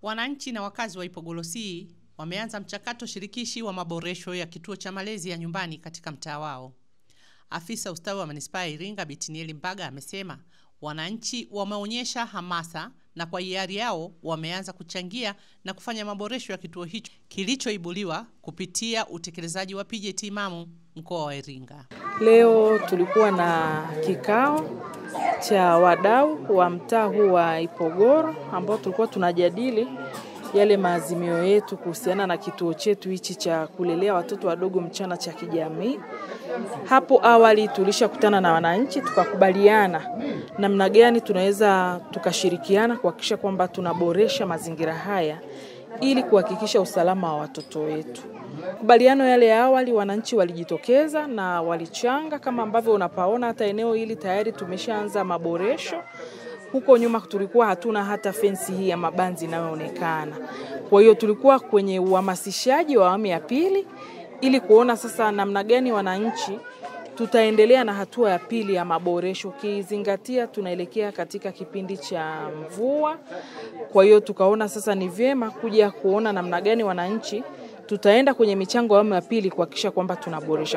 Wananchi na wakazi wa Ipogolosi wameanza mchakato shirikishi wa maboresho ya kituo cha malezi ya nyumbani katika mtaa wao. Afisa ustawi wa Manispaa Iringa Bitinieli Mbaga amesema wananchi wameonyesha hamasa na kwa hiari yao wameanza kuchangia na kufanya maboresho ya kituo hicho kilichoibuliwa kupitia utekelezaji wa PJT Mamu mkoa wa Iringa. Leo tulikuwa na kikao cha wadau wa mtaa huu wa Ipogoro ambao tulikuwa tunajadili yale maazimio yetu kuhusiana na kituo chetu hichi cha kulelea watoto wadogo mchana cha kijamii. Hapo awali tulishakutana na wananchi tukakubaliana namna gani tunaweza tukashirikiana kuhakikisha kwamba tunaboresha mazingira haya ili kuhakikisha usalama wa watoto wetu. Kubaliano yale ya awali wananchi walijitokeza na walichanga kama ambavyo unapaona hata eneo hili tayari tumeshaanza maboresho. Huko nyuma tulikuwa hatuna hata fensi hii ya mabanzi inayoonekana. Kwa hiyo tulikuwa kwenye uhamasishaji wa awamu ya pili ili kuona sasa namna gani wananchi tutaendelea na hatua ya pili ya maboresho kizingatia tunaelekea katika kipindi cha mvua. Kwa hiyo tukaona sasa ni vyema kuja kuona namna gani wananchi tutaenda kwenye michango ya awamu ya pili kuhakikisha kwamba tunaboresha.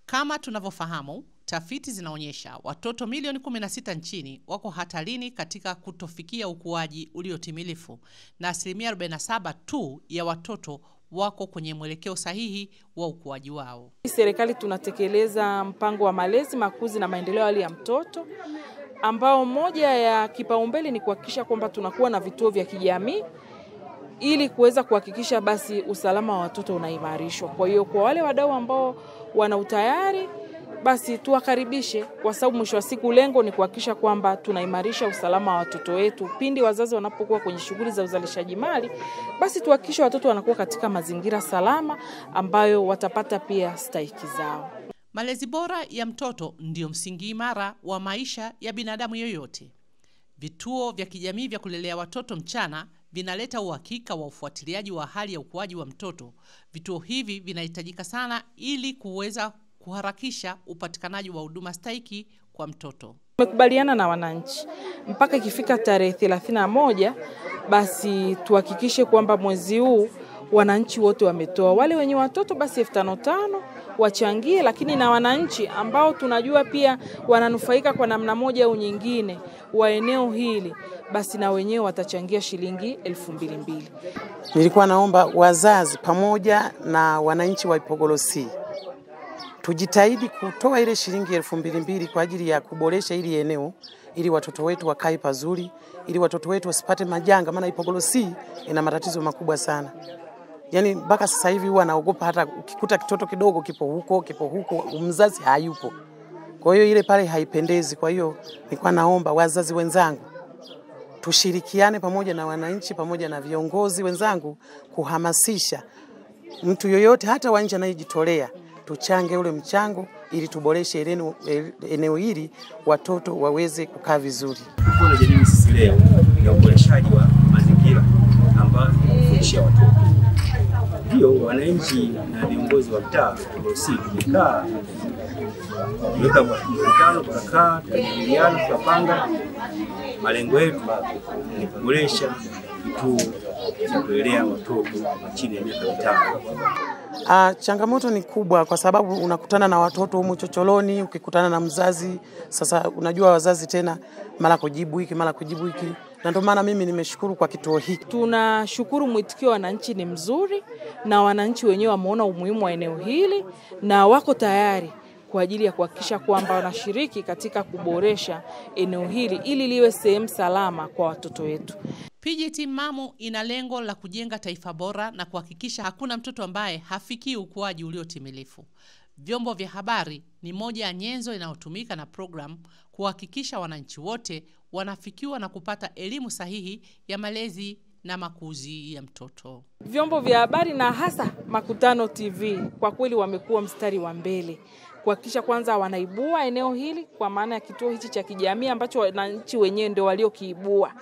Kama tunavyofahamu, tafiti zinaonyesha watoto milioni 16 nchini wako hatarini katika kutofikia ukuaji uliotimilifu na 47% tu ya watoto wako kwenye mwelekeo sahihi wa ukuaji wao. Serikali tunatekeleza mpango wa malezi, makuzi na maendeleo hali ya mtoto ambao moja ya kipaumbele ni kuhakikisha kwamba tunakuwa na vituo vya kijamii ili kuweza kuhakikisha basi usalama wa watoto unaimarishwa. Kwa hiyo kwa wale wadau ambao wana utayari basi tuwakaribishe kwa sababu mwisho wa siku lengo ni kuhakikisha kwamba tunaimarisha usalama wa watoto wetu. Pindi wazazi wanapokuwa kwenye shughuli za uzalishaji mali, basi tuhakikishe watoto wanakuwa katika mazingira salama ambayo watapata pia stahiki zao. Malezi bora ya mtoto ndio msingi imara wa maisha ya binadamu yoyote. Vituo vya kijamii vya kulelea watoto mchana vinaleta uhakika wa ufuatiliaji wa hali ya ukuaji wa mtoto. Vituo hivi vinahitajika sana ili kuweza kuharakisha upatikanaji wa huduma stahiki kwa mtoto. Tumekubaliana na wananchi mpaka ikifika tarehe 31 basi tuhakikishe kwamba mwezi huu wananchi wote wametoa. Wale wenye watoto basi 5,500 wachangie, lakini na wananchi ambao tunajua pia wananufaika kwa namna moja au nyingine wa eneo hili basi na wenyewe watachangia shilingi 2,200. Nilikuwa naomba wazazi pamoja na wananchi wa Ipogolosi tujitahidi kutoa ile shilingi 2,200 kwa ajili ya kuboresha hili eneo ili watoto wetu wakae pazuri, ili watoto wetu wasipate majanga, maana Ipogolosi ina matatizo makubwa sana. Yaani mpaka sasa hivi huwa naogopa hata ukikuta kitoto kidogo kipo huko mzazi hayupo. Kwa hiyo ile pale haipendezi. Kwa hiyo nilikuwa naomba wazazi wenzangu tushirikiane pamoja na wananchi pamoja na viongozi wenzangu kuhamasisha mtu yoyote hata wa nje anayejitolea tuchange ule mchango ili tuboreshe eneo hili watoto waweze kukaa vizuri. Kuna jamii sisi leo na uboreshaji wa mazingira ambao kufundisha watoto. Ndio wananchi na viongozi wa mtaa Ipogolosi tumekaa kwa mkutano, tukakaa tukajadiliana, tukapanga malengo yetu ni kuboresha kituo cha kulelea watoto chini ya miaka 5. Changamoto ni kubwa kwa sababu unakutana na watoto humu chochoroni, ukikutana na mzazi, sasa unajua wazazi tena mara kujibu hiki. Na ndio maana mimi nimeshukuru kwa kituo hiki. Tunashukuru mwitikio wa wananchi ni mzuri na wananchi wenyewe wameona umuhimu wa eneo hili na wako tayari kwa ajili ya kuhakikisha kwamba wanashiriki katika kuboresha eneo hili ili liwe sehemu salama kwa watoto wetu. PJT Mamu ina lengo la kujenga taifa bora na kuhakikisha hakuna mtoto ambaye hafikii ukuaji uliotimilifu. Vyombo vya habari ni moja ya nyenzo inayotumika na program kuhakikisha wananchi wote wanafikiwa na kupata elimu sahihi ya malezi na makuzi ya mtoto. Vyombo vya habari na hasa Makutano TV kwa kweli wamekuwa mstari wa mbele kuhakikisha kwanza wanaibua eneo hili kwa maana ya kituo hichi cha kijamii ambacho wananchi wenyewe ndio waliokiibua.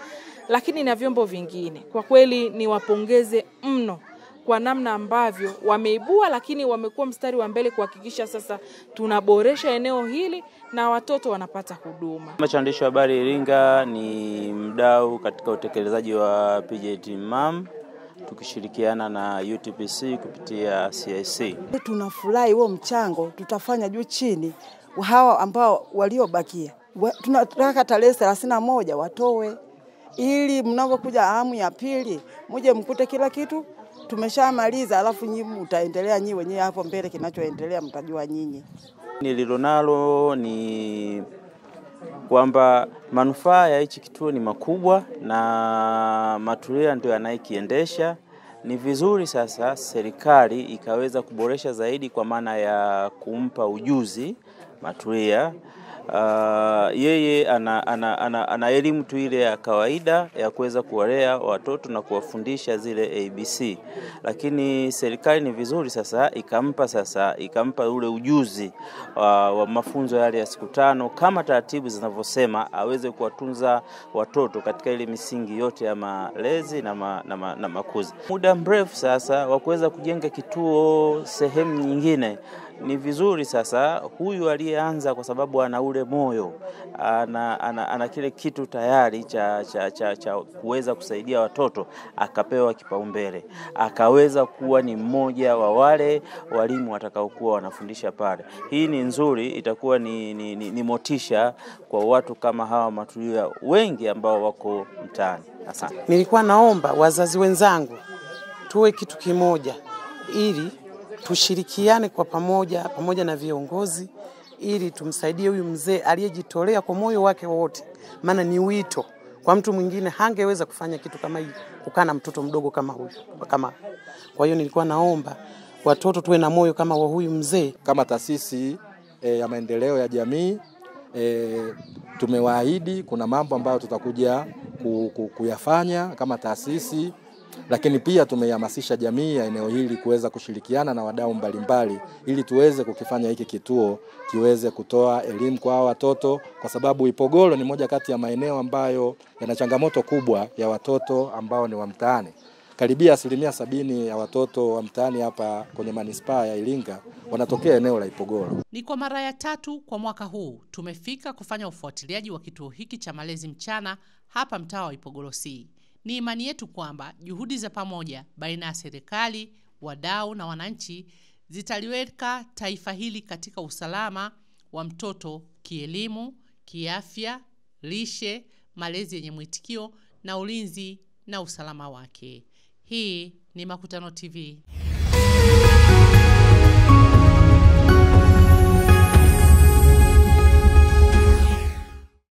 Lakini na vyombo vingine kwa kweli ni wapongeze mno kwa namna ambavyo wameibua, lakini wamekuwa mstari wa mbele kuhakikisha sasa tunaboresha eneo hili na watoto wanapata huduma. Chama cha waandishi wa habari Iringa ni mdau katika utekelezaji wa PJT-MAM tukishirikiana na UTPC kupitia CIC. Tunafurahi huo mchango, tutafanya juu chini hawa ambao waliobakia. Tunataka tarehe 31 watoe, ili mnapokuja awamu ya pili muje mkute kila kitu tumeshamaliza, alafu nyinyi mtaendelea nyinyi wenyewe hapo mbele, kinachoendelea mtajua nyinyi. Nililonalo ni kwamba manufaa ya hichi kituo ni makubwa na Matulia ndio anayekiendesha. Ni vizuri sasa serikali ikaweza kuboresha zaidi kwa maana ya kumpa ujuzi Matulia. Yeye ana elimu tu ile ya kawaida ya kuweza kuwalea watoto na kuwafundisha zile ABC, lakini serikali ni vizuri sasa ikampa ule ujuzi wa mafunzo yale ya siku 5 kama taratibu zinavyosema, aweze kuwatunza watoto katika ile misingi yote ya malezi na makuzi. Muda mrefu sasa wa kuweza kujenga kituo sehemu nyingine. Ni vizuri sasa huyu aliyeanza, kwa sababu ana ule moyo, ana kile kitu tayari cha kuweza kusaidia watoto, akapewa kipaumbele, akaweza kuwa ni mmoja wa wale walimu watakaokuwa wanafundisha pale. Hii ni nzuri, itakuwa ni motisha kwa watu kama hawa Matulia wengi ambao wako mtaani. Asante. Nilikuwa naomba wazazi wenzangu tuwe kitu kimoja, ili tushirikiane kwa pamoja na viongozi, ili tumsaidie huyu mzee aliyejitolea kwa moyo wake wote. Maana ni wito, kwa mtu mwingine hangeweza kufanya kitu kama hii, kukaa na mtoto mdogo kama huyu. Kwa hiyo nilikuwa naomba watoto tuwe na moyo kama wa huyu mzee. Kama taasisi ya maendeleo ya jamii, tumewaahidi kuna mambo ambayo tutakuja kuyafanya kama taasisi, lakini pia tumehamasisha jamii ya eneo hili kuweza kushirikiana na wadau mbalimbali ili tuweze kukifanya hiki kituo kiweze kutoa elimu kwa watoto, kwa sababu Ipogoro ni moja kati ya maeneo ambayo yana changamoto kubwa ya watoto ambao ni wa mtaani. Karibia 70% ya watoto wa mtaani hapa kwenye manispaa ya Iringa wanatokea eneo la Ipogoro. Ni kwa mara ya 3 kwa mwaka huu tumefika kufanya ufuatiliaji wa kituo hiki cha malezi mchana hapa mtaa wa Ipogoro C. Ni imani yetu kwamba juhudi za pamoja baina ya serikali, wadau na wananchi zitaliweka taifa hili katika usalama wa mtoto kielimu, kiafya, lishe, malezi yenye mwitikio na ulinzi na usalama wake. Hii ni Makutano TV.